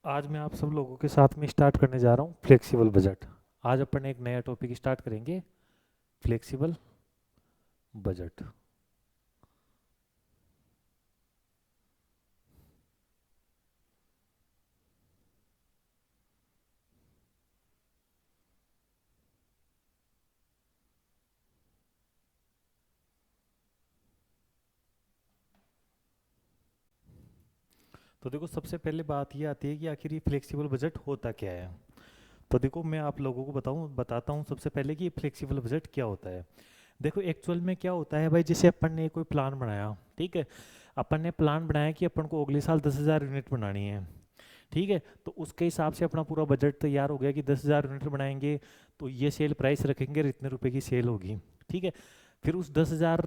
आज मैं आप सब लोगों के साथ में स्टार्ट करने जा रहा हूँ फ्लेक्सिबल बजट। आज अपन एक नया टॉपिक स्टार्ट करेंगे, फ्लेक्सिबल बजट। तो देखो, सबसे पहले बात ये आती है कि आखिर ये फ्लेक्सिबल बजट होता क्या है। तो देखो, मैं आप लोगों को बताता हूँ सबसे पहले कि ये फ्लेक्सिबल बजट क्या होता है। देखो, एक्चुअल में क्या होता है भाई, जैसे अपन ने कोई प्लान बनाया, ठीक है। अपन ने प्लान बनाया कि अपन को अगले साल 10,000 यूनिट बनानी है, ठीक है। तो उसके हिसाब से अपना पूरा बजट तैयार हो गया कि 10,000 यूनिट बनाएंगे तो ये सेल प्राइस रखेंगे और इतने रुपए की सेल होगी, ठीक है। फिर उस 10,000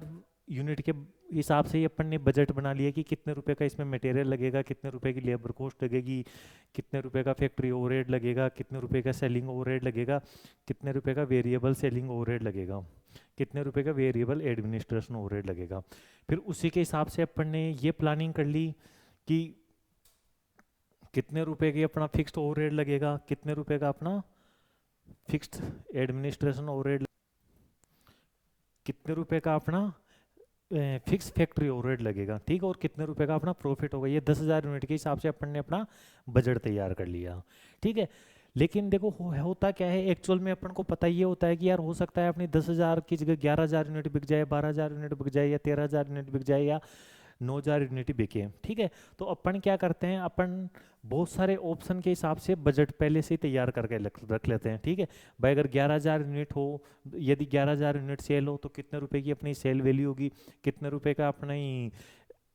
यूनिट के हिसाब से ही अपन ने बजट बना लिया कि कितने रुपए का इसमें मटेरियल लगेगा, कितने रुपए की लेबर कॉस्ट लगेगी, कितने रुपए का फैक्ट्री ओवरहेड लगेगा, कितने रुपए का सेलिंग ओवरहेड लगेगा, कितने रुपए का वेरिएबल सेलिंग ओवरहेड लगेगा, कितने रुपए का वेरिएबल एडमिनिस्ट्रेशन ओवरहेड लगेगा। फिर उसी के हिसाब से अपन ने ये प्लानिंग कर ली कि कितने रुपए की अपना फिक्स्ड ओवरहेड लगेगा, कितने रुपए का अपना फिक्स्ड एडमिनिस्ट्रेशन ओवरहेड, कितने रुपए का अपना फिक्स फैक्ट्री ओवरहेड लगेगा, ठीक है। और कितने रुपए का अपना प्रॉफिट होगा। ये 10,000 यूनिट के हिसाब से अपन ने अपना बजट तैयार कर लिया, ठीक है। लेकिन देखो, होता क्या है एक्चुअल में, अपन को पता ये होता है कि यार हो सकता है अपनी 10,000 की जगह 11,000 यूनिट बिक जाए, 12,000 यूनिट बिक जाए, या 13,000 यूनिट बिक जाए, या 9,000 यूनिट बिके, ठीक है। तो अपन क्या करते हैं, अपन बहुत सारे ऑप्शन के हिसाब से बजट पहले से ही तैयार करके रख लेते हैं, ठीक है। भाई अगर 11,000 यूनिट हो, यदि 11,000 यूनिट सेल हो तो कितने रुपए की अपनी सेल वैल्यू होगी, कितने रुपए का अपना ही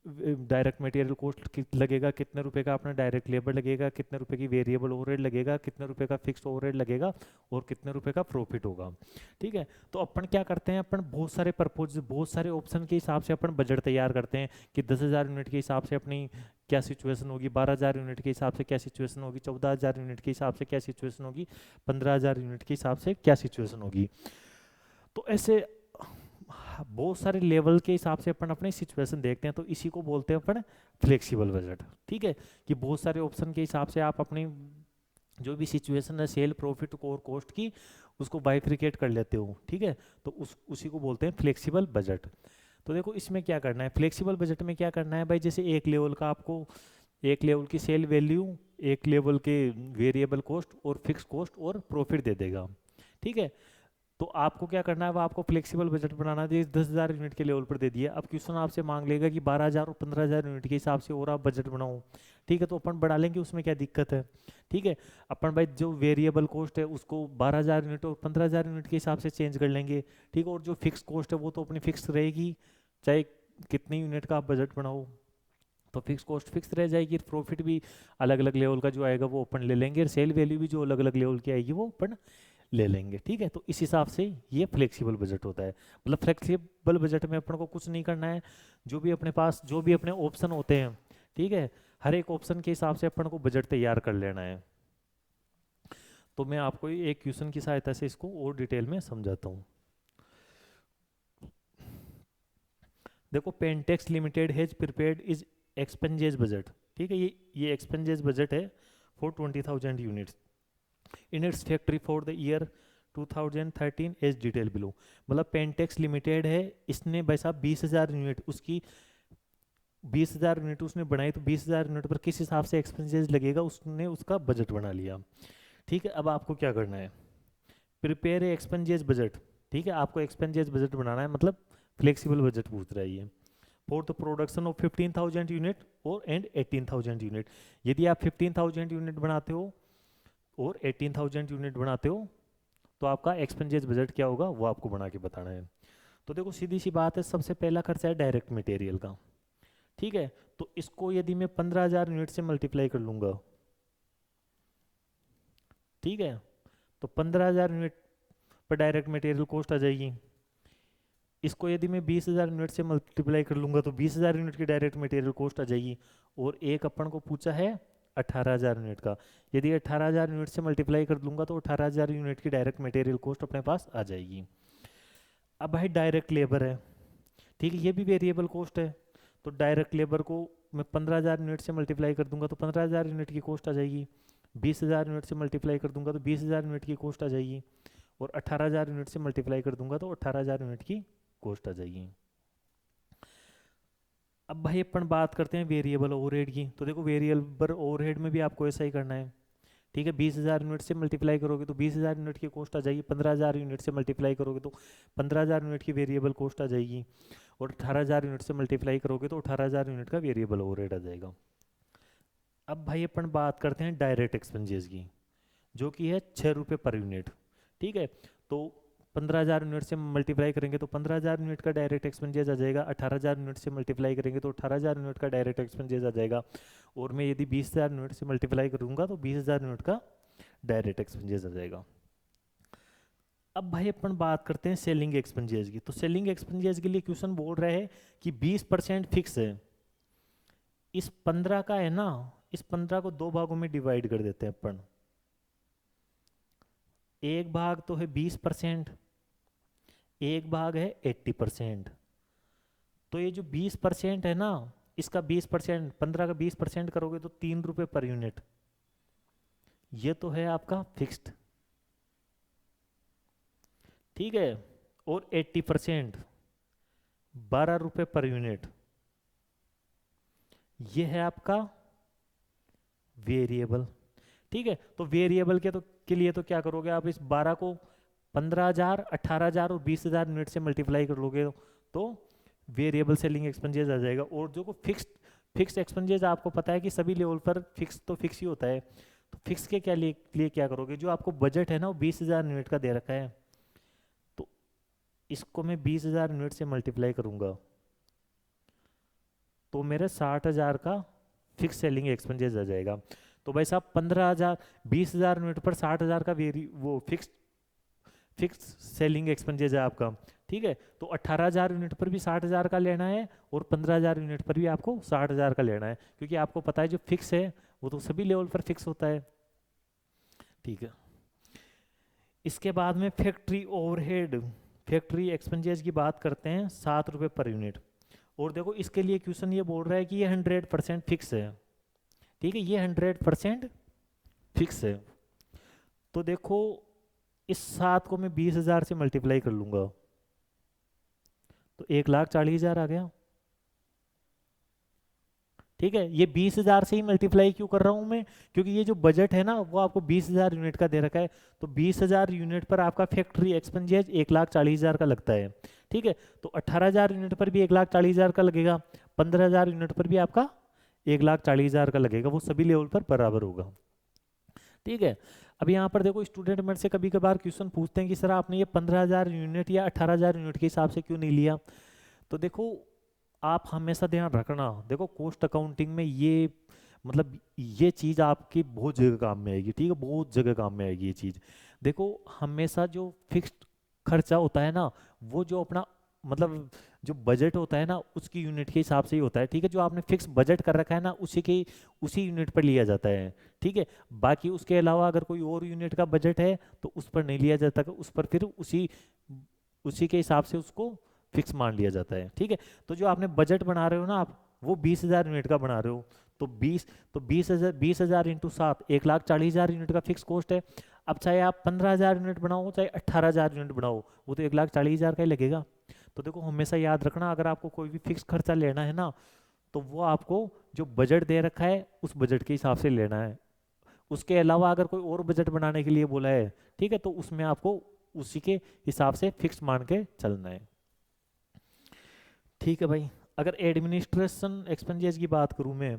डायरेक्ट मटेरियल कॉस्ट लगेगा, कितने रुपए का अपना डायरेक्ट लेबर लगेगा, कितने रुपए की वेरिएबल ओवरहेड लगेगा, कितने रुपए का फिक्स्ड ओवरहेड लगेगा, और कितने रुपए का प्रॉफिट होगा, ठीक है। तो अपन क्या करते हैं, अपन बहुत सारे पर्पज, बहुत सारे ऑप्शन के हिसाब से अपन बजट तैयार करते हैं कि 10,000 यूनिट के हिसाब से अपनी क्या सिचुएशन होगी, 12,000 यूनिट के हिसाब से क्या सिचुएशन होगी, 14,000 यूनिट के हिसाब से क्या सिचुएशन होगी, 15,000 यूनिट के हिसाब से क्या सिचुएशन होगी। तो ऐसे बहुत सारे लेवल के हिसाब से अपन अपनी सिचुएशन देखते हैं, तो इसी को बोलते हैं अपन फ्लेक्सिबल बजट, ठीक है। कि बहुत सारे ऑप्शन के हिसाब से आप अपनी जो भी सिचुएशन है सेल प्रॉफिट और कॉस्ट की, उसको बाइफ्रिकेट कर लेते हो, ठीक है। तो उसी को बोलते हैं फ्लेक्सिबल बजट। तो देखो, इसमें क्या करना है, फ्लेक्सिबल बजट में क्या करना है भाई, जैसे एक लेवल का आपको, एक लेवल की सेल वैल्यू, एक लेवल के वेरिएबल कॉस्ट और फिक्स कॉस्ट और प्रॉफिट दे देगा, ठीक है। तो आपको क्या करना है, वो आपको फ्लेक्सिबल बजट बनाना है। 10,000 यूनिट के लेवल पर दे दिया, अब क्वेश्चन आपसे मांग लेगा कि 12,000 और 15,000 यूनिट के हिसाब से और आप बजट बनाओ, ठीक है। तो अपन बढ़ा लेंगे, उसमें क्या दिक्कत है, ठीक है। अपन भाई जो वेरिएबल कॉस्ट है उसको 12,000 यूनिट और 15,000 यूनिट के हिसाब से चेंज कर लेंगे, ठीक है। और जो फिक्स कॉस्ट है वो तो अपनी फिक्स रहेगी, चाहे कितनी यूनिट का आप बजट बनाओ, तो फिक्स कॉस्ट फिक्स रह जाएगी। प्रॉफिट भी अलग अलग लेवल का जो आएगा वो अपन ले लेंगे, और सेल वैल्यू भी जो अलग अलग लेवल की आएगी वो अपन ले लेंगे, ठीक है। तो इस हिसाब से ये फ्लेक्सिबल बजट होता है। मतलब फ्लेक्सिबल बजट में अपन को कुछ नहीं करना है, जो भी अपने पास जो भी अपने ऑप्शन होते हैं, ठीक है, हर एक ऑप्शन के हिसाब से अपन को बजट तैयार कर लेना है। तो मैं आपको एक क्वेश्चन की सहायता से इसको और डिटेल में समझाता हूँ। देखो, Pentex limited has prepared its expenses budget, ठीक है। ये एक्सपेंजेस बजट है for 20,000 units in its factory for the year 2013 as detail below. मतलब पेंटेक्स लिमिटेड है, इसने भाई साहब 20,000 यूनिट, उसकी 20,000 यूनिट उसने बनाई, तो 20,000 यूनिट पर किस हिसाब से एक्सपेंसेस लगेगा उसने उसका बजट बना लिया, ठीक है। अब आपको क्या करना है, प्रिपेयर ए एक्सपेंसेस बजट, ठीक है। आपको एक्सपेंसेस बजट बनाना है, मतलब फ्लेक्सिबल बजट पूछ रहा है ये, for the production of 15,000 unit और एंड 18,000 यूनिट। यदि आप 15,000 यूनिट बनाते हो और 18,000 यूनिट बनाते हो, तो आपका एक्सपेंसेस बजट क्या होगा वो आपको बना के बताना है। तो देखो, सीधी सी बात है, सबसे पहला खर्चा है डायरेक्ट मटेरियल का, ठीक है। तो इसको यदि मैं 15,000 यूनिट से मल्टीप्लाई कर लूंगा, ठीक है, तो 15,000 यूनिट पर डायरेक्ट मटेरियल कॉस्ट आ जाएगी। इसको यदि मैं 20,000 यूनिट से मल्टीप्लाई कर लूंगा तो 20,000 यूनिट की डायरेक्ट मटेरियल कॉस्ट आ जाएगी। और एक अपन को पूछा है 18,000 यूनिट का, यदि 18,000 यूनिट से मल्टीप्लाई कर दूंगा तो 18,000 यूनिट की डायरेक्ट मटेरियल कॉस्ट अपने पास आ जाएगी। अब भाई डायरेक्ट लेबर है, ठीक है, ये भी वेरिएबल कॉस्ट है। तो डायरेक्ट लेबर को मैं 15,000 यूनिट से मल्टीप्लाई कर दूंगा तो 15,000 यूनिट की कॉस्ट आ जाएगी। 20,000 यूनिट से मल्टीप्लाई कर दूंगा तो 20,000 यूनिट की कॉस्ट आ जाएगी। और 18,000 यूनिट से मल्टीप्लाई कर दूंगा तो 18,000 यूनिट की कॉस्ट आ जाएगी। अब भाई अपन बात करते हैं वेरिएबल ओवरहेड की। तो देखो वेरिएबल ओवरहेड में भी आपको ऐसा ही करना है। ठीक है, 20,000 यूनिट से मल्टीप्लाई करोगे तो 20,000 यूनिट की कॉस्ट आ जाएगी। 15,000 यूनिट से मल्टीप्लाई करोगे तो 15,000 यूनिट की वेरिएबल कॉस्ट आ जाएगी। और 18,000 यूनिट से मल्टीप्लाई करोगे तो 18,000 यूनिट का वेरिएबल ओवरहेड आ जाएगा। अब भाई अपन बात करते हैं डायरेक्ट एक्सपेंसेस की, जो कि है 6 रुपये पर यूनिट। ठीक है, तो 15,000 यूनिट से मल्टीप्लाई करेंगे तो 15,000 यूनिट का डायरेक्ट एक्सपेंसेस आ जाएगा। 18,000 यूनिट से मल्टीप्लाई करेंगे तो 18,000 यूनिट का डायरेक्ट एक्सपेंसेस आ जाएगा। और मैं यदि 20,000 यूनिट से मल्टीप्लाई करूंगा तो 20,000 यूनिट का डायरेक्ट एक्सपेंसेस आ जाएगा। अब भाई अपन बात करते हैं सेलिंग एक्सपेंसेस की। तो सेलिंग एक्सपेंसेस के लिए क्वेश्चन बोल रहा है कि 20% फिक्स है। इस 15 का है ना, इस 15 को दो भागों में डिवाइड कर देते हैं अपन। एक भाग तो है 20%, एक भाग है 80%। तो ये जो 20% है ना, इसका 20%, 15 का 20% करोगे तो 3 रुपये पर यूनिट। ये तो है आपका फिक्स्ड। ठीक है, और 80% 12 रुपये पर यूनिट, ये है आपका वेरिएबल। ठीक है, तो वेरिएबल के लिए तो क्या करोगे आप, इस 12 को 15,000, 18,000 और 20,000 यूनिट से मल्टीप्लाई कर लोगे तो वेरिएबल सेलिंग एक्सपेंसेस आ जाएगा। और जो को फिक्स्ड एक्सपेंसेस आपको पता है कि सभी लेवल पर फिक्स तो फिक्स ही होता है। तो फिक्स के लिए क्या करोगे, जो आपको बजट है ना वो 20,000 यूनिट का दे रखा है, तो इसको मैं 20,000 यूनिट से मल्टीप्लाई करूंगा तो मेरे 60,000 का फिक्स सेलिंग एक्सपेंसेस आ जाएगा। तो भाई साहब 15,000, 20,000 यूनिट पर 60,000 का वो फिक्स सेलिंग एक्सपेंसेस है आपका। ठीक है, तो 18,000 यूनिट पर भी 60,000 का लेना है और 15,000 यूनिट पर भी आपको 60,000 का लेना है, क्योंकि आपको पता है जो फिक्स है वो तो सभी लेवल पर फिक्स होता है। ठीक है, इसके बाद में फैक्ट्री ओवरहेड, फैक्ट्री एक्सपेंसेस की बात करते हैं, 7 रुपये पर यूनिट। और देखो इसके लिए क्वेश्चन ये बोल रहा है कि ये 100% फिक्स है। ठीक है, ये 100% फिक्स है। तो देखो इस 7 को मैं 20,000 से मल्टीप्लाई कर लूंगा तो 1,40,000 आ गया। ठीक है, ये 20,000 से ही मल्टीप्लाई क्यों कर रहा हूं मैं, क्योंकि ये जो बजट है ना वो आपको 20,000 यूनिट का दे रखा है। तो 20,000 यूनिट पर आपका फैक्ट्री एक्सपेंसेस 1,40,000 का लगता है। ठीक है, तो 18,000 यूनिट पर भी 1,40,000 का लगेगा, 15,000 यूनिट पर भी आपका 1,40,000 का लगेगा, वो सभी लेवल पर बराबर होगा। ठीक है, अब यहाँ पर देखो स्टूडेंट मेरे से कभी कभार क्वेश्चन पूछते हैं कि सर आपने ये 15,000 यूनिट या 18,000 यूनिट के हिसाब से क्यों नहीं लिया। तो देखो आप हमेशा ध्यान रखना, देखो कॉस्ट अकाउंटिंग में ये मतलब ये चीज़ आपकी बहुत जगह काम में आएगी। ठीक है, बहुत जगह काम में आएगी ये चीज़। देखो हमेशा जो फिक्स्ड खर्चा होता है ना, वो जो अपना मतलब जो बजट होता है ना उसकी यूनिट के हिसाब से ही होता है। ठीक है, जो आपने फिक्स बजट कर रखा है ना उसी यूनिट पर लिया जाता है। ठीक है, बाकी उसके अलावा अगर कोई और यूनिट का बजट है तो उस पर नहीं लिया जाता, उस पर फिर उसी उसी के हिसाब से उसको फिक्स मान लिया जाता है। ठीक है, तो जो आपने बजट बना रहे हो ना आप, वो 20,000 यूनिट का बना रहे हो, तो 20,000 इंटू 7, 1,40,000 यूनिट का फिक्स कॉस्ट है। अब चाहे आप 15,000 यूनिट बनाओ चाहे 18,000 यूनिट बनाओ, वो तो 1,40,000 का ही लगेगा। तो देखो हमेशा याद रखना, अगर आपको कोई भी फिक्स खर्चा लेना है ना तो वो आपको जो बजट दे रखा है उस बजट के हिसाब से लेना है। उसके अलावा अगर कोई और बजट बनाने के लिए बोला है, ठीक है, तो उसमें आपको उसी के हिसाब से फिक्स मान के चलना है। ठीक है भाई, अगर एडमिनिस्ट्रेशन एक्सपेंसेस की बात करूं मैं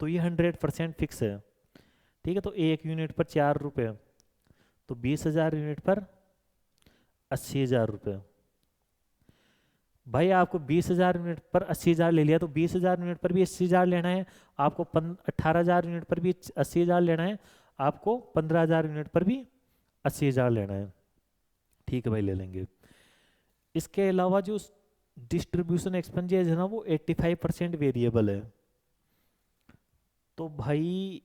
तो ये 100% फिक्स है। ठीक है, तो एक यूनिट पर 4 रुपये, तो 20,000 यूनिट पर 80,000 रुपये। भाई आपको 20,000 यूनिट पर 80,000 ले लिया तो 20,000 यूनिट पर भी 80,000 लेना है आपको, 18,000 यूनिट पर भी 80,000 लेना है आपको, 15,000 यूनिट पर भी 80,000 लेना है। ठीक है भाई, ले लेंगे। इसके अलावा जो डिस्ट्रीब्यूशन एक्सपेंसेस है ना वो 85% वेरिएबल है। तो भाई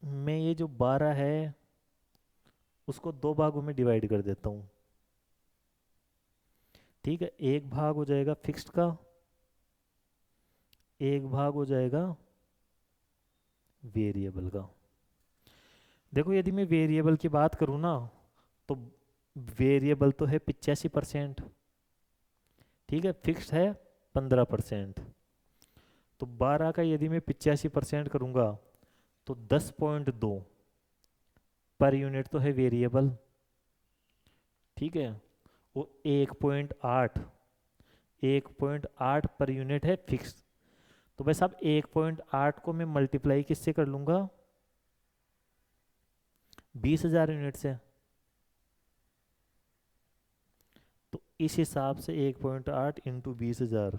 मैं ये जो 12 है उसको दो भागों में डिवाइड कर देता हूँ। ठीक है, एक भाग हो जाएगा फिक्स्ड का, एक भाग हो जाएगा वेरिएबल का। देखो यदि मैं वेरिएबल की बात करूँ ना, तो वेरिएबल तो है 85%, ठीक है, फिक्स्ड है 15%। तो 12 का यदि मैं 85% करूँगा तो 10.2 पर यूनिट तो है वेरिएबल, ठीक है। वो 1.8 पर यूनिट है फिक्स। तो भाई साहब 1.8 को मैं मल्टीप्लाई किससे कर लूँगा, 20,000 यूनिट से। तो इस हिसाब से 1.8 इंटू 20,000,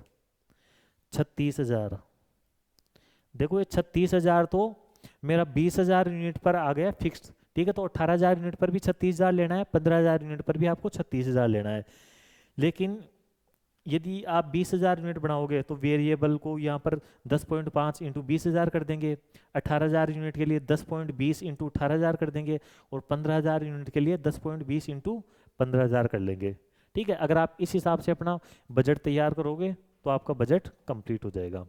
36,000। देखो ये 36,000 तो मेरा 20,000 यूनिट पर आ गया फिक्स्ड, ठीक है। तो 18,000 यूनिट पर भी 36,000 लेना है, 15,000 यूनिट पर भी आपको 36,000 लेना है। लेकिन यदि आप 20,000 यूनिट बनाओगे तो वेरिएबल को यहाँ पर 10.5 इंटू 20,000 कर देंगे, 18,000 यूनिट के लिए 10.20 इंटू 18,000 कर देंगे, और 15,000 यूनिट के लिए 10.20 इंटू 15,000 कर लेंगे, ठीक है। अगर आप इस हिसाब से अपना बजट तैयार करोगे तो आपका बजट कंप्लीट हो जाएगा।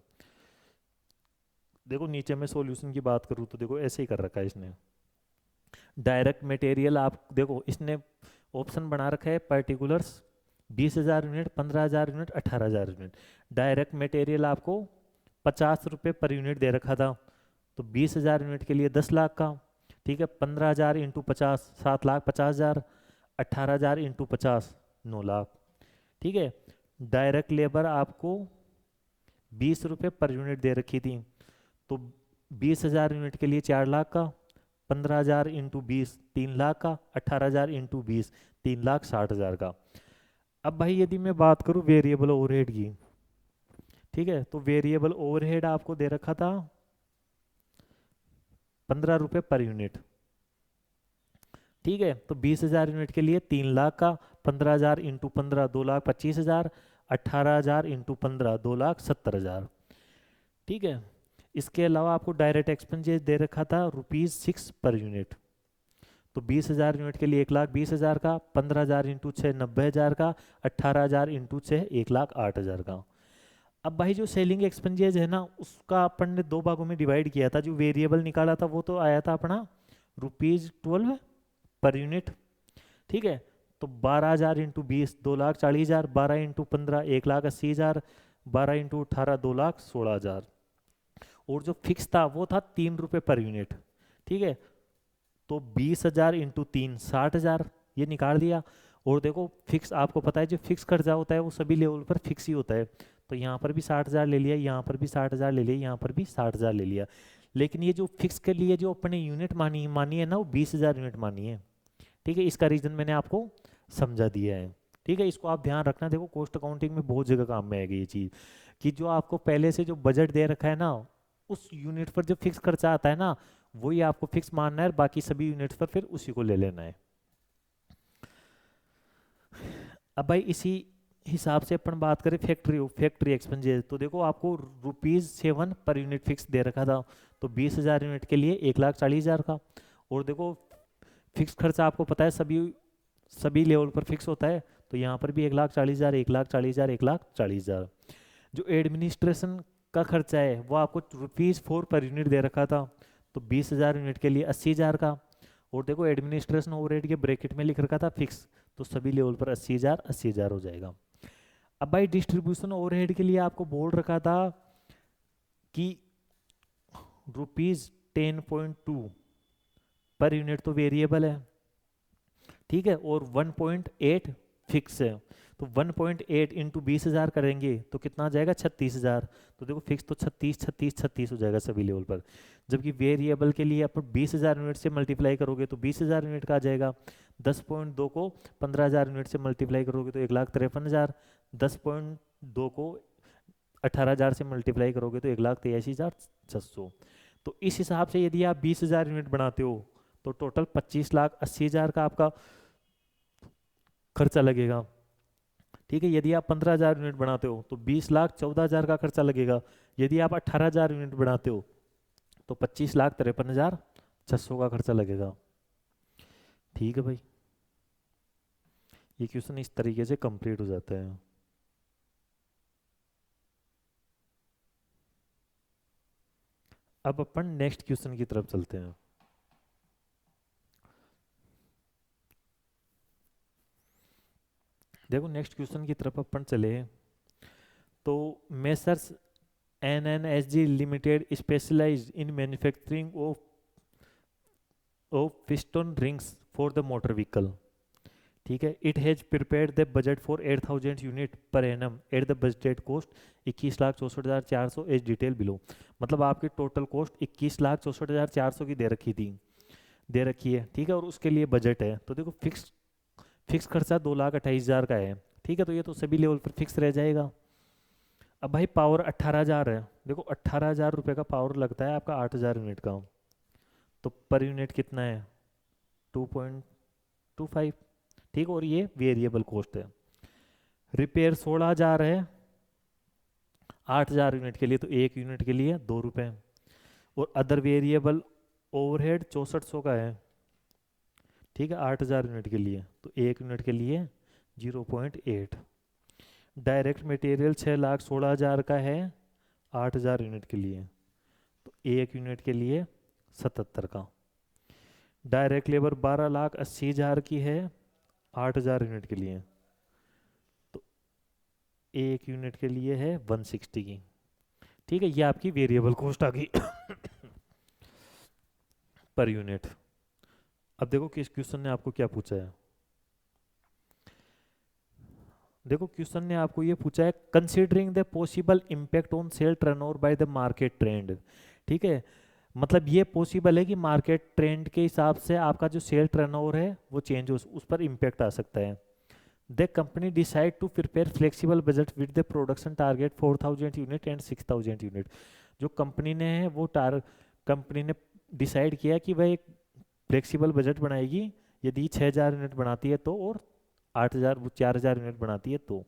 देखो नीचे मैं सॉल्यूशन की बात करूँ तो देखो ऐसे ही कर रखा है इसने। डायरेक्ट मटेरियल आप देखो इसने ऑप्शन बना रखा है particulars 20,000 unit, 15,000 unit, 18,000 unit. Direct material आपको 50 रुपये पर यूनिट दे रखा था, तो 20,000 यूनिट के लिए 10 लाख का, ठीक है। 15,000 इंटू 50 7,50,000, 18,000 इंटू 50 9 लाख, ठीक है। डायरेक्ट लेबर आपको 20 रुपये पर यूनिट दे रखी थी, तो 20,000 यूनिट के लिए 4 लाख का, 15,000 इंटू 20 3 लाख का, 18,000 इंटू 20 3,60,000 का। अब भाई यदि मैं बात करूं वेरिएबल ओवरहेड की, ठीक है, तो वेरिएबल ओवरहेड आपको दे रखा था 15 रुपये पर यूनिट, ठीक है। तो 20,000 यूनिट के लिए 3 लाख का, 15,000 इंटू 15 2,25,000, 18,000 इंटू 15 2,70,000, ठीक है। इसके अलावा आपको डायरेक्ट एक्सपेंसेस दे रखा था ₹6 पर यूनिट, तो 20,000 यूनिट के लिए 1,20,000 का, 15,000 इंटू 6 90,000 का, 18,000 इंटू 6 1,08,000 का। अब भाई जो सेलिंग एक्सपेंसेस है ना, उसका अपन ने दो भागों में डिवाइड किया था। जो वेरिएबल निकाला था वो तो आया था अपना ₹12 पर यूनिट, ठीक है। तो 12,000 इंटू 20 2,40,000, 12 इंटू 15 1,80,000, 12 इंटू 18 2,16,000। और जो फिक्स था वो था ₹3 पर यूनिट, ठीक है। तो 20,000 इंटू 3 60,000, ये निकाल दिया। और देखो फिक्स आपको पता है जो फिक्स खर्चा होता है वो सभी लेवल पर फिक्स ही होता है, तो यहाँ पर भी 60,000 ले लिया, यहाँ पर भी 60,000 ले लिया, यहाँ पर भी 60,000 ले लिया। लेकिन ये जो फिक्स के लिए जो अपने यूनिट मानी है ना, वो 20,000 यूनिट मानी है, ठीक है। इसका रीजन मैंने आपको समझा दिया है, ठीक है। इसको आप ध्यान रखना। देखो कॉस्ट अकाउंटिंग में बहुत जगह काम में आएगी ये चीज़, कि जो आपको पहले से जो बजट दे रखा है ना, उस यूनिट पर जो फिक्स खर्चा आता है ना, वही आपको फिक्स मानना है, और बाकी सभी यूनिट्स पर फिर उसी को ले लेना है। अब भाई इसी हिसाब से अपन बात करें फैक्ट्री एक्सपेंसेस, तो देखो आपको ₹7 पर यूनिट फिक्स दे रखा था, तो 20,000 यूनिट के लिए 1,40,000 का। और देखो फिक्स खर्चा आपको पता है सभी सभी लेवल पर फिक्स होता है, तो यहाँ पर भी 1,40,000 1,40,000 1,40,000। जो एडमिनिस्ट्रेशन का खर्चा है वो आपको ₹4 पर यूनिट दे रखा था, तो 20,000 यूनिट के लिए 80,000 का। और देखो एडमिनिस्ट्रेशन ओवरहेड के ब्रैकेट में लिख रखा था फिक्स, तो सभी लेवल पर 80,000 80,000 हो जाएगा। अब भाई डिस्ट्रीब्यूशन ओवरहेड के लिए आपको बोल रखा था कि ₹10.2 पर यूनिट तो वेरिएबल है, ठीक है, और 1.8 फिक्स है। तो 1.8 इंटू 20,000 करेंगे तो कितना आ जाएगा 36,000। तो देखो फिक्स तो 36 36 36 हो जाएगा सभी लेवल पर, जबकि वेरिएबल के लिए आप 20,000 यूनिट से मल्टीप्लाई करोगे तो 20,000 यूनिट का आ जाएगा। 10.2 को 15,000 यूनिट से मल्टीप्लाई करोगे तो 1,53,000, 10.2 को 18,000 से मल्टीप्लाई करोगे तो 1,83,600। तो इस हिसाब से यदि आप 20,000 यूनिट बनाते हो तो टोटल 25,80,000 का आपका खर्चा लगेगा, ठीक है। यदि आप 15,000 यूनिट बनाते हो तो 20,14,000 का खर्चा लगेगा। यदि आप 18,000 यूनिट बनाते हो तो 25,53,600 का खर्चा लगेगा, ठीक है भाई। ये क्वेश्चन इस तरीके से कंप्लीट हो जाता है। अब अपन नेक्स्ट क्वेश्चन की तरफ चलते हैं। देखो नेक्स्ट क्वेश्चन की तरफ अपन चले तो messrs NNSG limited specialised in manufacturing of piston rings for the motor vehicle. ठीक है, it has prepared the budget for 8,000 unit per annum at the budgeted cost 21,64,400 as detail below. मतलब आपकी total cost 21,64,400 की दे रखी थी, दे रखी है। ठीक है, और उसके लिए बजट है। तो देखो फिक्स खर्चा 2,28,000 का है। ठीक है, तो ये तो सभी लेवल पर फिक्स रह जाएगा। अब भाई पावर 18,000 है। देखो 18,000 रुपये का पावर लगता है आपका 8,000 यूनिट का, तो पर यूनिट कितना है 2.25। ठीक, और ये वेरिएबल कॉस्ट है। रिपेयर 16,000 है 8,000 यूनिट के लिए, तो एक यूनिट के लिए 2 रुपये। और अदर वेरिएबल ओवरहेड 6400 का है। ठीक है, 8,000 यूनिट के लिए, तो एक यूनिट के लिए 0.8। डायरेक्ट मटेरियल 6,16,000 का है 8,000 यूनिट के लिए, तो एक यूनिट के लिए 77 का। डायरेक्ट लेबर 12,80,000 की है 8,000 यूनिट के लिए, तो एक यूनिट के लिए है 160 की। ठीक है, ये आपकी वेरिएबल कॉस्ट आ गई पर यूनिट। अब देखो किस क्वेश्चन ने आपको क्या पूछा है। देखो क्वेश्चन ने आपको ये पूछा है, considering the possible impact on sale turnover by the market trend. ठीक है, मतलब ये पॉसिबल है कि मार्केट ट्रेंड के हिसाब से आपका जो सेल टर्नओवर है वो चेंज हो, उस पर इम्पैक्ट आ सकता है। The company decide to prepare flexible budget with the production target 4,000 unit and 6,000 unit. जो कंपनी ने है वो कंपनी ने डिसाइड किया कि वह एक फ्लेक्सिबल बजट बनाएगी यदि 6,000 यूनिट बनाती है तो, और 8,000 4,000 यूनिट बनाती है तो।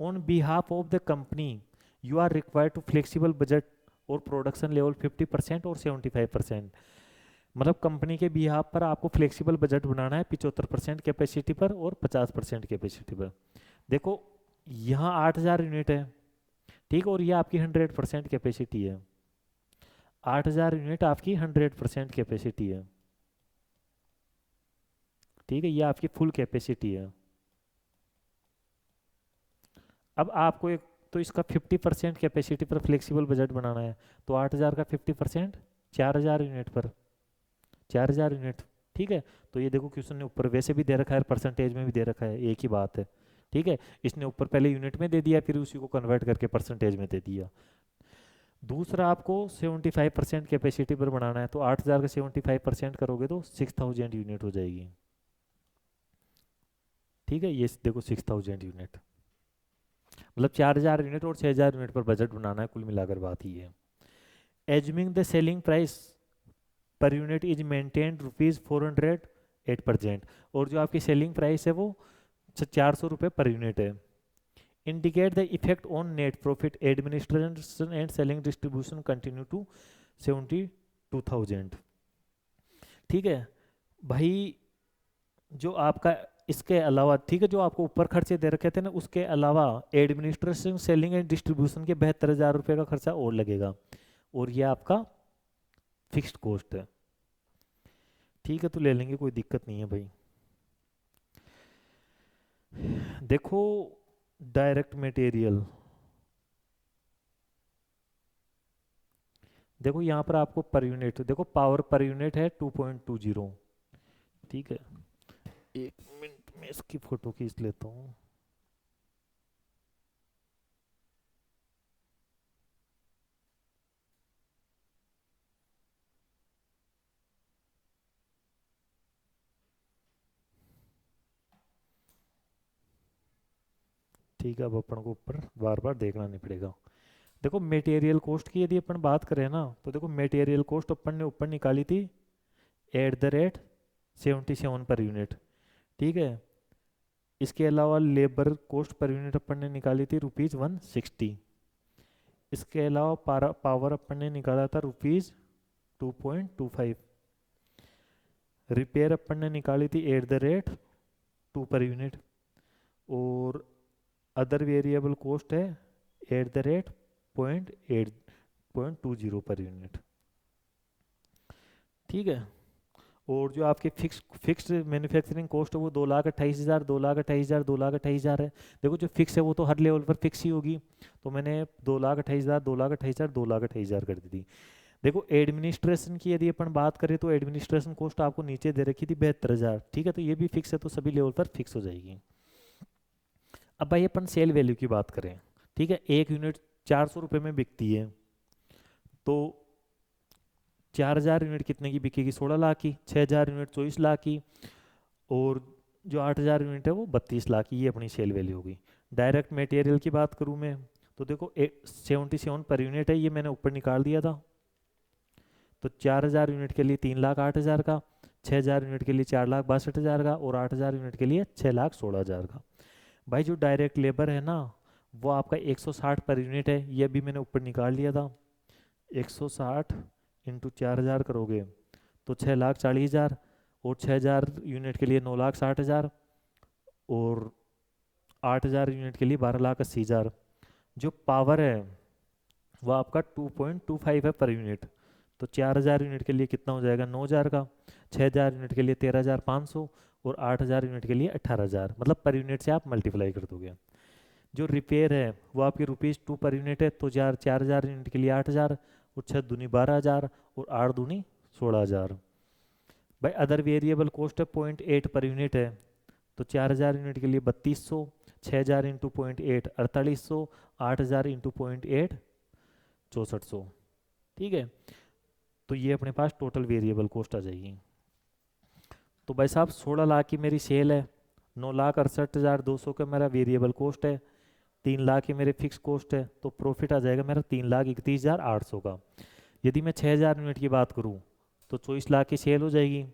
On behalf of the company you are required to flexible budget और प्रोडक्शन लेवल 50% और 75%। मतलब कंपनी के बिहाफ पर आपको फ्लेक्सिबल बजट बनाना है 75% कैपेसिटी पर और 50% कैपेसिटी पर। देखो यहाँ 8,000 यूनिट है। ठीक, और ये आपकी 100% कैपेसिटी है। 8,000 यूनिट आपकी 100% कैपेसिटी है। ठीक है, ये आपकी फुल कैपेसिटी है। अब आपको एक तो इसका 50% कैपेसिटी पर फ्लेक्सिबल बजट बनाना है, तो 8,000 का 50% 4,000 यूनिट पर 4,000 यूनिट। ठीक है, तो ये देखो क्वेश्चन ने ऊपर वैसे भी दे रखा है, परसेंटेज में भी दे रखा है, एक ही बात है। ठीक है, इसने ऊपर पहले यूनिट में दे दिया, फिर उसी को कन्वर्ट करके परसेंटेज में दे दिया। दूसरा आपको 75% कैपेसिटी पर बनाना है, तो 8,000 का 75% करोगे तो 6,000 यूनिट हो जाएगी। ठीक है, ये देखो 6,000 यूनिट, मतलब 4,000 यूनिट और 6,000 यूनिट पर बजट बनाना है, कुल मिलाकर बात ही है। Assuming the selling price per unit is maintained ₹400 8%, और जो आपकी सेलिंग प्राइस है वो 400 रुपये पर यूनिट है। Indicate the effect on net profit administration and selling distribution continue to 72,000। ठीक है भाई, जो आपका इसके अलावा, ठीक है, जो आपको ऊपर खर्चे दे रखे थे ना, उसके अलावा एडमिनिस्ट्रेशन सेलिंग एंड डिस्ट्रीब्यूशन के 72,000 रुपये का खर्चा और लगेगा, और ये आपका फिक्स्ड कॉस्ट है। ठीक है, तो ले लेंगे, कोई दिक्कत नहीं है भाई। देखो डायरेक्ट मटेरियल, देखो यहाँ पर आपको पर यूनिट, देखो पावर पर यूनिट है 2.20। ठीक है, एक मिनट में इसकी फोटो खींच लेता हूँ। ठीक है, अब अपन को ऊपर बार बार देखना नहीं पड़ेगा। देखो मटेरियल कॉस्ट की यदि अपन बात करें ना, तो देखो मटेरियल कॉस्ट अपन ने ऊपर निकाली थी @ 77 पर यूनिट। ठीक है, इसके अलावा लेबर कॉस्ट पर यूनिट अपन ने निकाली थी ₹160। इसके अलावा पावर अपन ने निकाला था ₹2.25। रिपेयर अपन ने निकाली थी @ 2 पर यूनिट, और अदर वेरिएबल कॉस्ट है @ 0.8 0.20 पर यूनिट। ठीक है। और जो आपके फिक्स्ड मैन्युफैक्चरिंग कॉस्ट है वो 2,28,000, 2,28,000, 2,28,000 है। देखो जो फिक्स है वो तो हर लेवल पर फिक्स ही होगी, तो मैंने 2,28,000, 2,28,000, 2,28,000 कर दी थी। देखो एडमिनिस्ट्रेशन की यदि अपन बात करें तो एडमिनिस्ट्रेशन कॉस्ट आपको नीचे दे रखी थी 72,000, ठीक है, तो ये भी फिक्स है, तो सभी लेवल पर फिक्स हो जाएगी। अब भाई अपन सेल वैल्यू की बात करें, ठीक है, एक यूनिट 400 रुपये में बिकती है, तो 4,000 यूनिट कितने की बिकेगी? 16 लाख की। 6,000 यूनिट 24 लाख की। और जो 8,000 यूनिट है वो 32 लाख की। ये अपनी सेल वैल्यू होगी। डायरेक्ट मटेरियल की बात करूँ मैं, तो देखो 77 पर यूनिट है, ये मैंने ऊपर निकाल दिया था। तो 4,000 यूनिट के लिए 3,08,000 का, 6,000 यूनिट के लिए 4,62,000 का, और 8,000 यूनिट के लिए 6,16,000 का। भाई जो डायरेक्ट लेबर है ना, वो आपका 160 पर यूनिट है, ये भी मैंने ऊपर निकाल लिया था। 160 इंटू 4,000 करोगे तो 6,40,000, और 6,000 यूनिट के लिए 9,60,000, और 8,000 यूनिट के लिए 12,80,000। जो पावर है वो आपका 2.25 है पर यूनिट। तो 4,000 यूनिट के लिए कितना हो जाएगा? 9,000 का। 6,000 यूनिट के लिए 13,500, और 8,000 यूनिट के लिए 18,000, मतलब पर यूनिट से आप मल्टीप्लाई कर दोगे। जो रिपेयर है वो आपकी ₹2 पर यूनिट है, तो 4,000 यूनिट के लिए 8,000, और 6 दूनी 12,000, और 8 दूनी 16,000। भाई अदर वेरिएबल कॉस्ट है 0.8 पर यूनिट है, तो 4,000 यूनिट के लिए 3,200, 6,000 इंटू 0.8 4800, 8,000 इंटू 0.8 6400। ठीक है, तो ये अपने पास टोटल वेरिएबल कॉस्ट आ जाएगी। तो भाई साहब 16 लाख की मेरी सेल है, 9,68,200 का मेरा वेरिएबल कॉस्ट है, 3 लाख की मेरे फिक्स कॉस्ट है, तो प्रॉफिट आ जाएगा मेरा 3,31,800 का। यदि मैं 6,000 यूनिट की बात करूँ तो 24 लाख की सेल हो जाएगी,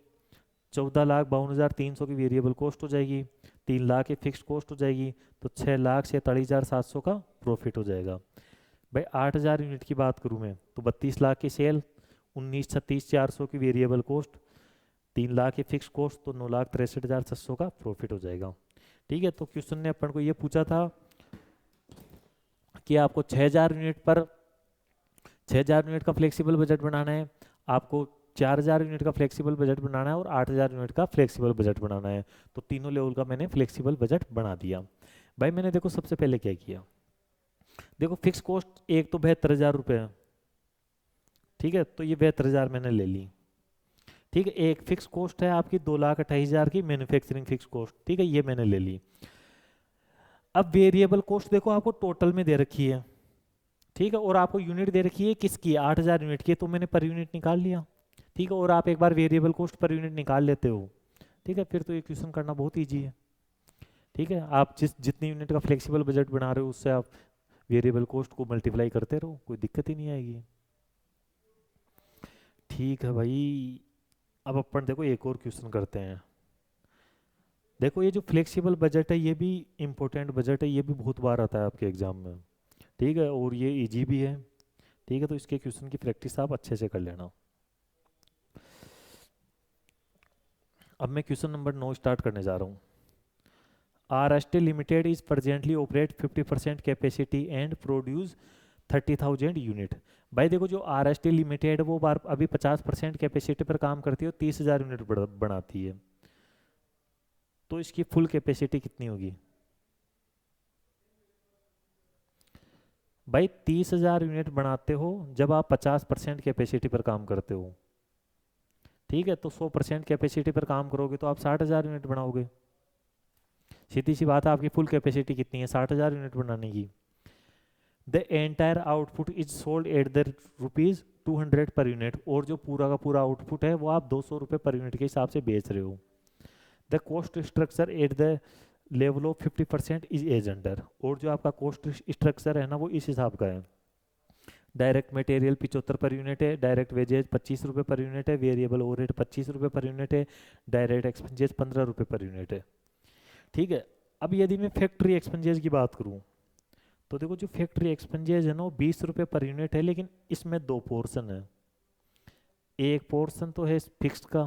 14,52,300 की वेरिएबल कॉस्ट हो जाएगी, 3 लाख की फिक्स कॉस्ट हो जाएगी, तो 6,47,700 का प्रॉफिट हो जाएगा। भाई 8,000 यूनिट की बात करूँ मैं तो 32 लाख की सेल, 19,36,400 की वेरिएबल कॉस्ट, 3 लाख की फिक्स कॉस्ट, तो 9,63,700 का प्रॉफिट हो जाएगा। ठीक है, तो क्वेश्चन ने अपन को ये पूछा था कि आपको 6,000 यूनिट पर 6,000 यूनिट का फ्लेक्सिबल बजट बनाना है, आपको 4,000 यूनिट का फ्लेक्सिबल बजट बनाना है, और 8,000 यूनिट का फ्लेक्सिबल बजट बनाना है। तो तीनों लेवल का मैंने फ्लेक्सिबल बजट बना दिया। भाई मैंने देखो सबसे पहले क्या किया, देखो फिक्स कॉस्ट एक तो 72,000 रुपये है, ठीक है, तो ये 72,000 मैंने ले ली। ठीक है, एक फिक्स कॉस्ट है आपकी 2,28,000 की मैन्युफैक्चरिंग फिक्स कॉस्ट, ठीक है, ये मैंने ले ली। अब वेरिएबल कॉस्ट देखो आपको टोटल में दे रखी है, ठीक है, और आपको यूनिट दे रखी है किसकी? 8,000 यूनिट की, तो मैंने पर यूनिट निकाल लिया। ठीक है, और आप एक बार वेरिएबल कॉस्ट पर यूनिट निकाल लेते हो, ठीक है, फिर तो ये क्वेश्चन करना बहुत ईजी है। ठीक है, आप जितनी यूनिट का फ्लेक्सिबल बजट बना रहे हो उससे आप वेरिएबल कॉस्ट को मल्टीप्लाई करते रहो, कोई दिक्कत ही नहीं आएगी। ठीक है भाई, अब अपन देखो एक और क्वेश्चन करते हैं। देखो ये जो फ्लेक्सिबल बजट है ये भी इम्पोर्टेंट बजट है, ये भी बहुत बार आता है आपके एग्जाम में, ठीक है, और ये इजी भी है। ठीक है, तो इसके क्वेश्चन की प्रैक्टिस आप अच्छे से कर लेना। अब मैं क्वेश्चन नंबर 9 स्टार्ट करने जा रहा हूँ। RST limited is presently operate 50% capacity and produce 30,000 unit. भाई देखो जो RST लिमिटेड वो बार अभी 50% कैपेसिटी पर काम करती है और 30,000 यूनिट बनाती है, तो इसकी फुल कैपेसिटी कितनी होगी? भाई 30,000 यूनिट बनाते हो जब आप 50% कैपेसिटी पर काम करते हो, ठीक है, तो 100% कैपेसिटी पर काम करोगे तो आप 60,000 यूनिट बनाओगे। सीधी सी बात है, आपकी फुल कैपेसिटी कितनी है? 60,000 यूनिट बनाने की। The entire output is sold at the ₹200 per unit, और जो पूरा का पूरा आउटपुट है वो आप 200 रुपये पर यूनिट के हिसाब से बेच रहे हो। The cost structure at the level of 50% is as under, और जो आपका कॉस्ट स्ट्रक्चर है ना वो इस हिसाब का है। डायरेक्ट मटेरियल 75 पर यूनिट है, डायरेक्ट वेजेज 25 रुपये पर यूनिट है, वेरिएबल ओवरहेड 25 रुपये पर यूनिट है, डायरेक्ट एक्सपेंसेस 15 रुपये पर यूनिट है। ठीक है, अब यदि मैं फैक्ट्री एक्सपेंसेस की बात करूँ तो देखो जो फैक्ट्री एक्सपेंसेस है ना वो 20 रुपये पर यूनिट है, लेकिन इसमें दो पोर्शन है। एक पोर्शन तो है फिक्स्ड का,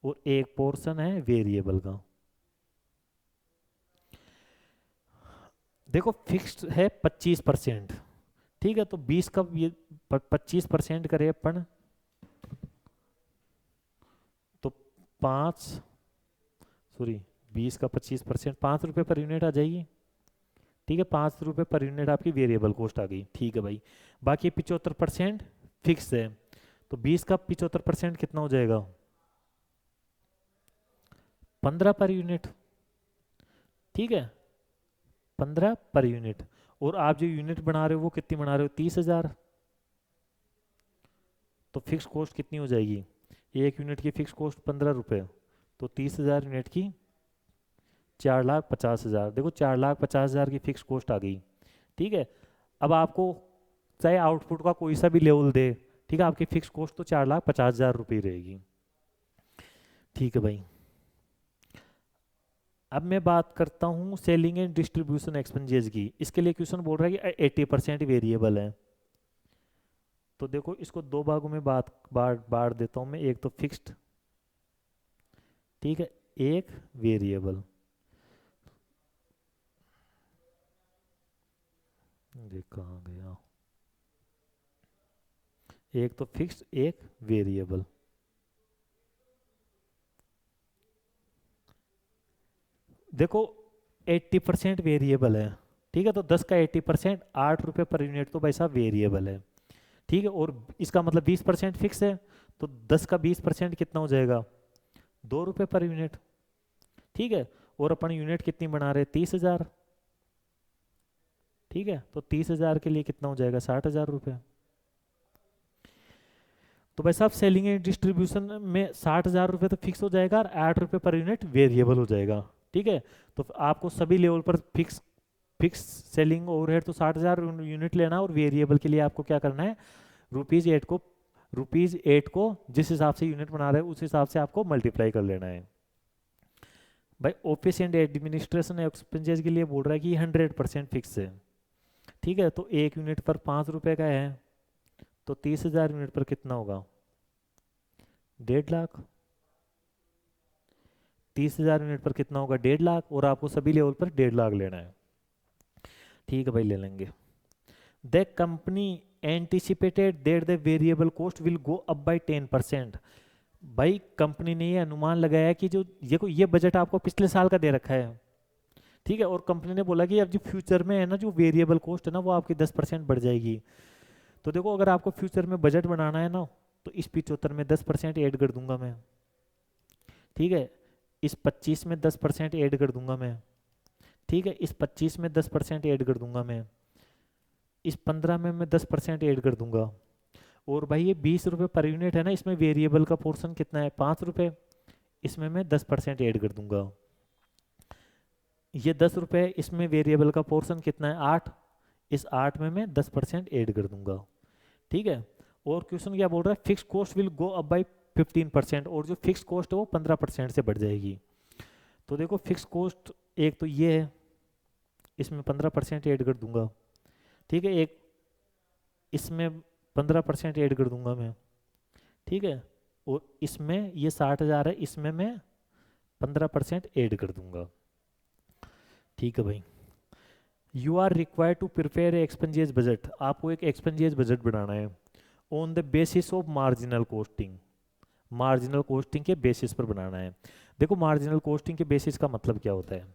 और एक पोर्शन है वेरिएबल का। देखो फिक्स्ड है 25%, ठीक है, तो 20 का ये 25% करे अपन, तो 5, सॉरी 20 का 25%, 5 रुपये पर यूनिट आ जाएगी। ठीक है, 5 रुपये पर यूनिट आपकी वेरिएबल कॉस्ट आ गई। ठीक है भाई, बाकी 75% फिक्स है, तो 20 का 75% कितना हो जाएगा, 15 पर यूनिट। ठीक है, 15 पर यूनिट। और आप जो यूनिट बना रहे हो वो कितनी बना रहे हो, 30,000। तो फिक्स कॉस्ट कितनी हो जाएगी, एक यूनिट की फिक्स कॉस्ट 15 रुपये, तो 30,000 यूनिट की 4,50,000। देखो 4,50,000 की फिक्स कॉस्ट आ गई। ठीक है, अब आपको चाहे आउटपुट का कोई सा भी लेवल दे, ठीक है, आपकी फिक्स कॉस्ट तो 4,50,000 रुपये रहेगी। ठीक है भाई, अब मैं बात करता हूँ सेलिंग एंड डिस्ट्रीब्यूशन एक्सपेंसेस की। इसके लिए क्वेश्चन बोल रहा है कि 80% वेरिएबल है। तो देखो इसको दो भागों में बांट देता हूँ मैं, एक तो फिक्स्ड, ठीक है, एक वेरिएबल। ये कहाँ गया, एक तो फिक्स्ड एक वेरिएबल। देखो 80% वेरिएबल है, ठीक है, तो 10 का 80%, 8 रुपये पर यूनिट तो भाई साहब वेरिएबल है। ठीक है, और इसका मतलब 20% फिक्स है, तो 10 का 20% कितना हो जाएगा, 2 रुपये पर यूनिट। ठीक है, और अपन यूनिट कितनी बना रहे हैं, 30,000। ठीक है, तो 30,000 के लिए कितना हो जाएगा, 60,000 रुपये। तो भाई साहब सेलिंग एंड डिस्ट्रीब्यूशन में 60,000 रुपये तो फिक्स हो जाएगा और 8 रुपये पर यूनिट वेरिएबल हो जाएगा। ठीक है, तो आपको सभी लेवल पर फिक्स फिक्स सेलिंग ओवरहेड तो 60,000 यूनिट लेना, और वेरिएबल के लिए आपको क्या करना है, रुपीज़ 8 को जिस हिसाब से यूनिट बना रहे हैं उस हिसाब से आपको मल्टीप्लाई कर लेना है। भाई ऑफिस एंड एडमिनिस्ट्रेशन एक्सपेंसेस के लिए बोल रहा है कि 100% फिक्स है। ठीक है, तो एक यूनिट पर 5 रुपये का है, तो 30,000 यूनिट पर कितना होगा, 1.5 लाख। 30,000 यूनिट पर कितना होगा, 1.5 लाख, और आपको सभी लेवल पर 1.5 लाख लेना है। ठीक है भाई, ले लेंगे। The company anticipated that the variable cost will go up by 10%। भाई कंपनी ने ये अनुमान लगाया कि जो ये बजट आपको पिछले साल का दे रखा है। ठीक है, और कंपनी ने बोला कि अब जो फ्यूचर में है ना, जो वेरिएबल कॉस्ट है ना, वो आपकी 10% बढ़ जाएगी। तो देखो अगर आपको फ्यूचर में बजट बनाना है ना, तो इस 75 में 10% ऐड कर दूंगा मैं। ठीक है, इस 25 में 10% ऐड कर दूंगा मैं। ठीक है, इस 25 में 10% ऐड कर दूंगा मैं। इस 15 में मैं 10% ऐड कर दूंगा। और भाई ये 20 रुपये पर यूनिट है ना, इसमें वेरिएबल का पोर्शन कितना है, 5 रुपये, इसमें मैं 10% ऐड कर दूंगा। ये 10 रुपये, इसमें वेरिएबल का पोर्शन कितना है, 8, इस 8 में मैं 10% ऐड कर दूंगा। ठीक है, और क्वेश्चन क्या बोल रहा है, fix cost will go up by 15%, और जो फिक्स कॉस्ट है वो 15% से बढ़ जाएगी। तो देखो फिक्स कॉस्ट एक तो ये है, इसमें 15% ऐड कर दूंगा। ठीक है, एक इसमें 15% ऐड कर दूंगा मैं। ठीक है, और इसमें ये 60,000 है, इसमें मैं 15% ऐड कर दूंगा। ठीक है भाई, you are required to prepare expenses budget. आपको एक एक्सपेंसेस बजट बनाना है on the basis of marginal costing. Marginal costing के बेसिस पर बनाना है। देखो मार्जिनल कॉस्टिंग के बेसिस का मतलब क्या होता है,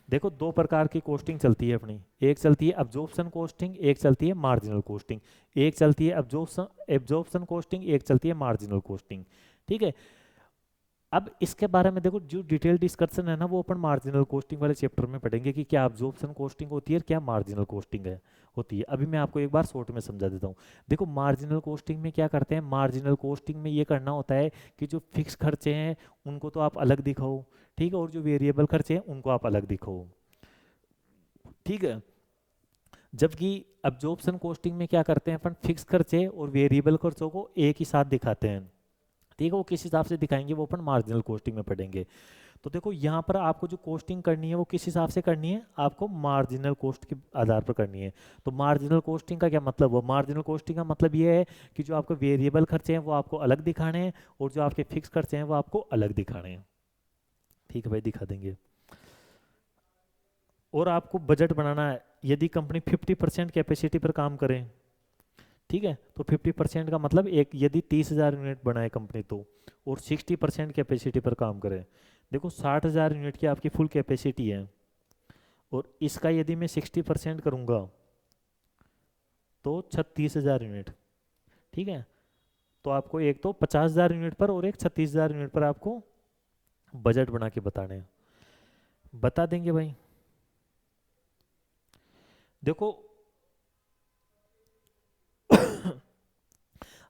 देखो दो प्रकार की कॉस्टिंग चलती है अपनी, एक चलती है अब्जॉर्प्शन कॉस्टिंग, एक चलती है मार्जिनल कॉस्टिंग। एक चलती है एब्जॉर्प्शन कॉस्टिंग, एक चलती है मार्जिनल कॉस्टिंग। ठीक है, अब इसके बारे में देखो जो डिटेल डिस्कशन है ना, वो अपन मार्जिनल कॉस्टिंग वाले चैप्टर में पढ़ेंगे कि क्या अब्जॉर्प्शन कॉस्टिंग होती है और क्या मार्जिनल कॉस्टिंग है होती है। अभी मैं आपको एक बार शॉर्ट में समझा देता हूँ। देखो मार्जिनल कॉस्टिंग में क्या करते हैं, मार्जिनल कॉस्टिंग में ये करना होता है कि जो फिक्स खर्चे हैं उनको तो आप अलग दिखाओ, ठीक है, और जो वेरिएबल खर्चे हैं उनको आप अलग दिखाओ। ठीक है, जबकि अब्जॉर्प्शन कॉस्टिंग में क्या करते हैं अपन, फिक्स खर्चे और वेरिएबल खर्चों को एक ही साथ दिखाते हैं। ठीक है, वो किस हिसाब से दिखाएंगे वो अपन मार्जिनल कॉस्टिंग में पढ़ेंगे। तो देखो यहाँ पर आपको जो कॉस्टिंग करनी है वो किस हिसाब से करनी है, आपको मार्जिनल कॉस्ट के आधार पर करनी है। तो मार्जिनल कॉस्टिंग का क्या मतलब हुआ, मार्जिनल कॉस्टिंग का मतलब ये है कि जो आपके वेरिएबल खर्चे हैं वो आपको अलग दिखाने हैं, और जो आपके फिक्स खर्चे हैं वो आपको अलग दिखाने हैं। ठीक है भाई, दिखा देंगे। और आपको बजट बनाना है, यदि कंपनी 50% कैपेसिटी पर काम करे, ठीक है, तो 50% का मतलब एक, यदि 30,000 यूनिट बनाए कंपनी तो, और 60% कैपेसिटी पर काम करे, देखो 60,000 यूनिट की आपकी फुल कैपेसिटी है, और इसका यदि मैं 60% करूँगा तो 36,000 यूनिट, ठीक है। तो आपको एक तो 50,000 यूनिट पर और एक 36,000 यूनिट पर आपको बजट बना के बताने हैं। बता देंगे भाई। देखो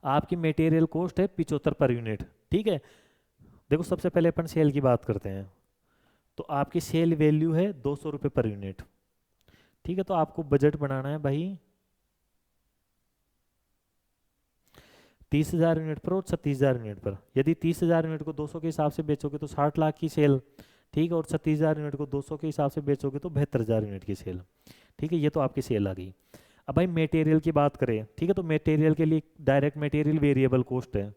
आपकी मटेरियल कॉस्ट है 75 पर यूनिट, ठीक है। देखो सबसे पहले अपन सेल की बात करते हैं, तो आपकी सेल वैल्यू है 200 रुपये पर यूनिट, ठीक है। तो आपको बजट बनाना है भाई 30,000 यूनिट पर और 36,000 यूनिट पर। यदि 30,000 यूनिट को 200 के हिसाब से बेचोगे तो 60 लाख की सेल, ठीक है, और 36,000 यूनिट को 200 के हिसाब से बेचोगे तो 72,000 यूनिट की सेल, ठीक है। ये तो आपकी सेल आ गई। अब भाई मटेरियल की बात करें, ठीक है, तो मटेरियल के लिए डायरेक्ट मटेरियल वेरिएबल कॉस्ट है,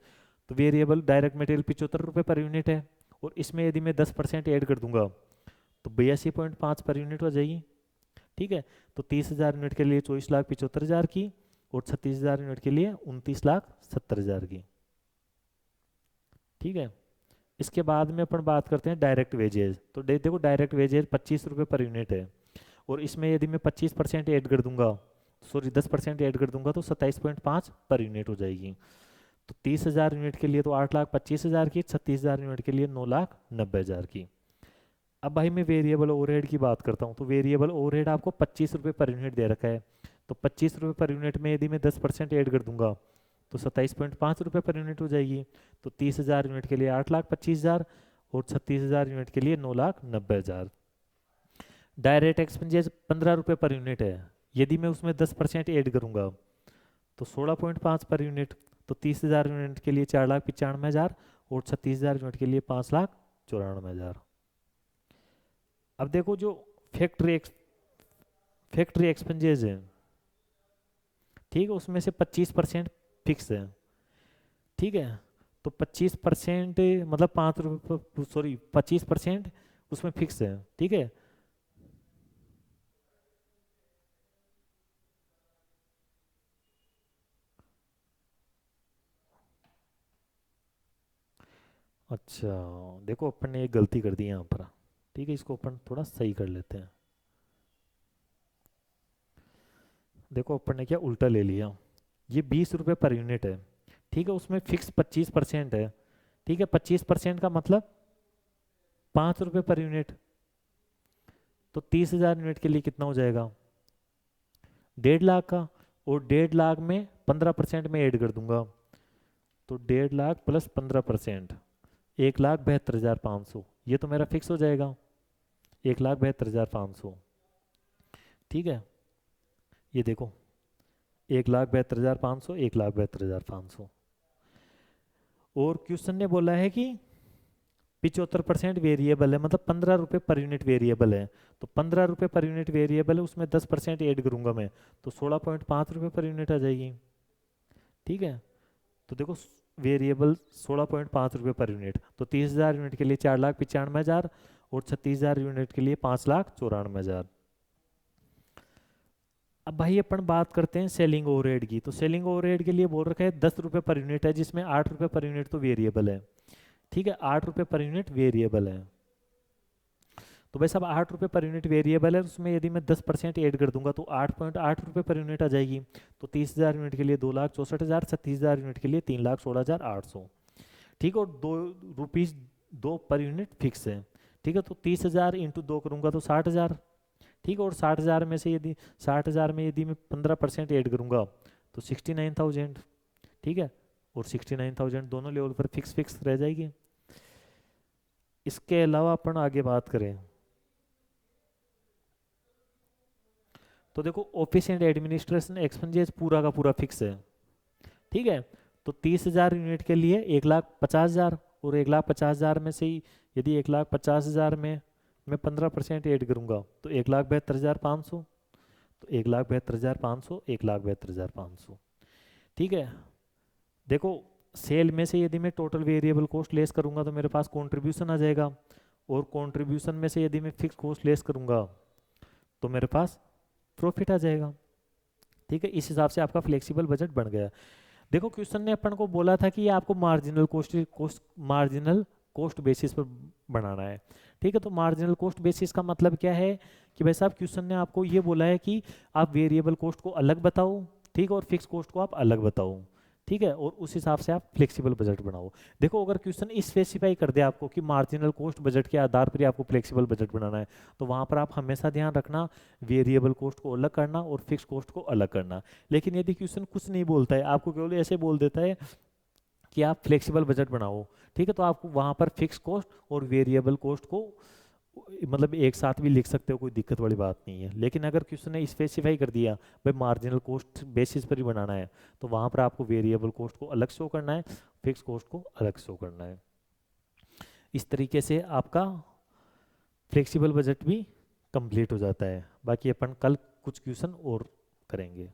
तो वेरिएबल डायरेक्ट मटेरियल 75 रुपये पर यूनिट है, और इसमें यदि मैं 10% ऐड कर दूंगा तो 82.5 पर यूनिट हो जाएगी, ठीक है। तो 30,000 यूनिट के लिए 24,75,000 की, और 36,000 यूनिट के लिए 29,70,000 की, ठीक है। इसके बाद में अपन बात करते हैं डायरेक्ट वेजेज। तो देखो डायरेक्ट वेजेज 25 रुपये पर यूनिट है, और इसमें यदि मैं 25% ऐड कर दूंगा, सॉरी 10% ऐड कर दूंगा तो 27.5 पर यूनिट हो जाएगी। तो 30,000 यूनिट के लिए तो 8,25,000 की, 36,000 यूनिट के लिए 9,90,000 की। अब भाई मैं वेरिएबल ओवरहेड की बात करता हूँ, तो वेरिएबल ओवरहेड आपको 25 रुपये पर यूनिट दे रखा है, तो 25 रुपये पर यूनिट में यदि मैं 10% ऐड कर दूंगा तो 27.5 रुपये पर यूनिट हो जाएगी। तो 30,000 यूनिट के लिए 8,25,000, और 36,000 यूनिट के लिए 9,90,000। डायरेक्ट एक्सपेंसेस 15 रुपये पर यूनिट है, यदि मैं उसमें 10% ऐड करूंगा तो 16.5 पर यूनिट, तो 30,000 यूनिट के लिए 4,95,000, और 36,000 यूनिट के लिए 5,94,000। अब देखो जो फैक्ट्री फैक्ट्री एक्सपेंसेस है, ठीक है, उसमें से 25% फिक्स है, ठीक है। तो 25% मतलब 5 रुपये, सॉरी 25% उसमें फिक्स है, ठीक है। अच्छा, देखो अपन ने एक गलती कर दी यहाँ पर, ठीक है, इसको अपन थोड़ा सही कर लेते हैं। देखो अपन ने क्या उल्टा ले लिया, ये 20 रुपये पर यूनिट है, ठीक है, उसमें फिक्स 25% है, ठीक है। 25% का मतलब 5 रुपये पर यूनिट, तो 30,000 यूनिट के लिए कितना हो जाएगा, 1.5 लाख का, और 1.5 लाख में 15% में ऐड कर दूंगा, तो 1.5 लाख प्लस 15%, 1,72,500, ये तो मेरा फिक्स हो जाएगा, 1,72,500, ठीक है। ये देखो 1,72,500, 1,72,500। और क्वेश्चन ने बोला है कि 75% वेरिएबल है, मतलब 15 रुपये पर यूनिट वेरिएबल है, तो 15 रुपये पर यूनिट वेरिएबल है, उसमें 10% ऐड करूंगा मैं, तो 16.5 रुपये पर यूनिट आ जाएगी, ठीक है। तो देखो वेरिएबल 16.5 रुपये पर यूनिट, तो 30,000 यूनिट के लिए 4,95,000, और 36,000 यूनिट के लिए 5,94,000। अब भाई अपन बात करते हैं सेलिंग ओवरहेड की। तो सेलिंग ओवरहेड के लिए बोल रखा है 10 रुपये पर यूनिट है, जिसमें 8 रुपये पर यूनिट तो वेरिएबल है, ठीक है, 8 रुपये पर यूनिट वेरिएबल है। तो भाई साहब 8 रुपये पर यूनिट वेरिएबल है, उसमें यदि मैं 10% ऐड कर दूंगा तो 8.8 रुपये पर यूनिट आ जाएगी। तो 30,000 यूनिट के लिए 2,64,000, 36,000 यूनिट के लिए 3,16,800, ठीक है। और 2 रुपीज़ 2 पर यूनिट फिक्स है, ठीक है। तो 30,000 इंटू 2 करूंगा तो 60,000, ठीक है। और 60,000 में से यदि 60,000 में यदि मैं 15% ऐड करूंगा तो 69,000, ठीक है। और 69,000 दोनों लेवल पर फिक्स फिक्स रह जाएगी। इसके अलावा अपन आगे बात करें तो देखो ऑफिस एंड एडमिनिस्ट्रेशन एक्सपेंसेस पूरा का पूरा फिक्स है, ठीक है। तो 30,000 यूनिट के लिए 1,50,000, और 1,50,000 में से ही यदि 1,50,000 में मैं 15% ऐड करूंगा तो 1,72,500, तो 1,72,500, 1,72,500, ठीक है। देखो सेल में से यदि मैं टोटल वेरिएबल कॉस्ट लेस करूंगा तो मेरे पास कंट्रीब्यूशन आ जाएगा, और कंट्रीब्यूशन में से यदि मैं फिक्स कॉस्ट लेस करूंगा तो मेरे पास प्रॉफिट आ जाएगा। ठीक है, इस हिसाब से आपका फ्लेक्सिबल बजट बन गया। देखो क्वेश्चन ने अपन को बोला था कि ये आपको मार्जिनल कॉस्ट बेसिस पर बनाना है। ठीक है, तो मार्जिनल कॉस्ट बेसिस का मतलब क्या है कि भाई साहब क्वेश्चन ने आपको ये बोला है कि आप वेरिएबल कॉस्ट को अलग बताओ, ठीक है, और फिक्स कॉस्ट को आप अलग बताओ। ठीक है, और उस हिसाब से आप फ्लेक्सिबल बजट बनाओ। देखो अगर क्वेश्चन स्पेसिफाई कर दे आपको कि मार्जिनल कॉस्ट बजट के आधार पर ही आपको फ्लेक्सिबल बजट बनाना है, तो वहाँ पर आप हमेशा ध्यान रखना वेरिएबल कॉस्ट को अलग करना और फिक्स कॉस्ट को अलग करना। लेकिन यदि क्वेश्चन कुछ नहीं बोलता है, आपको केवल ऐसे बोल देता है कि आप फ्लेक्सिबल बजट बनाओ, ठीक है, तो आप वहाँ पर फिक्स कॉस्ट और वेरिएबल कॉस्ट को मतलब एक साथ भी लिख सकते हो, कोई दिक्कत वाली बात नहीं है। लेकिन अगर क्वेश्चन ने स्पेसिफाई कर दिया भाई मार्जिनल कॉस्ट बेसिस पर ही बनाना है, तो वहाँ पर आपको वेरिएबल कॉस्ट को अलग शो करना है, फिक्स कॉस्ट को अलग शो करना है। इस तरीके से आपका फ्लेक्सिबल बजट भी कंप्लीट हो जाता है। बाकी अपन कल कुछ क्वेश्चन और करेंगे।